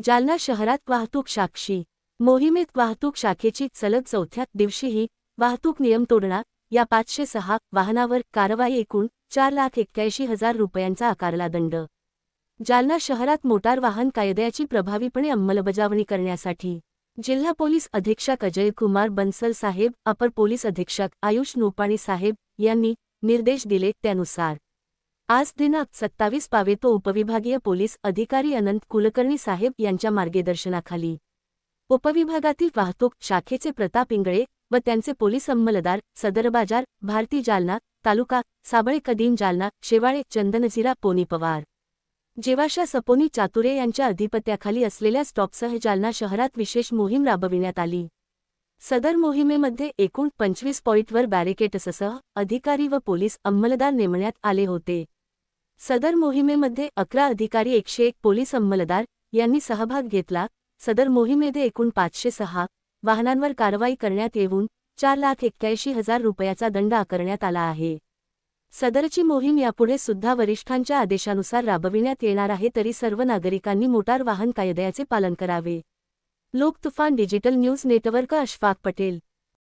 जालना शहरात वाहतूक साक्षी मोहिमेत वाहतूक शाखेची सलग चौथ्या दिवशीही वाहतूक नियम तोडणा या 506 वाहनावर कारवाई एकूण 4,81,000 रुपयांचा आकारला दंड। जालना शहरात मोटार वाहन कायद्याची प्रभावीपणे अंमलबजावणी करण्यासाठी जिल्हा पोलीस अधीक्षक अजय कुमार बन्सल साहेब, अपर पोलीस अधीक्षक आयुष नोपाणी साहेब यांनी निर्देश दिले। त्यानुसार आज दिनांक 27 पावेतो उपविभागीय पोलीस अधिकारी अनंत कुलकर्णी साहेब यांच्या मार्गदर्शनाखाली उपविभागातील वाहतूक शाखेचे प्रताप इंगळे व त्यांचे पोलीस अंमलदार सदर बाजार, भारती जालना, तालुका साबळे कदीम जालना, शेवाळे चंदनझिरा पोनी पवार, जेवाशा सपोनी चातुरे यांच्या अधिपत्याखाली असलेल्या स्टॉपसह जालना शहरात विशेष मोहीम राबविण्यात आली। सदर मोहिमेमध्ये एकूण 25 पॉईंटवर बॅरिकेड्ससह अधिकारी व पोलीस अंमलदार नेमण्यात आले होते। सदर मोहिमेमध्ये 11 अधिकारी 101 पोलीस अंमलदार यांनी सहभाग घेतला। सदर मोहिमेमध्ये एकूण 506 वाहनांवर कारवाई करण्यात येऊन 4,81,000 रुपयाचा दंड आकारण्यात आला आहे। सदरची मोहीम यापुढे सुद्धा वरिष्ठांच्या आदेशानुसार राबविण्यात येणार आहे, तरी सर्व नागरिकांनी मोटार वाहन कायद्याचे पालन करावे। लोक तुफान digital news network, Ashfaq Patel.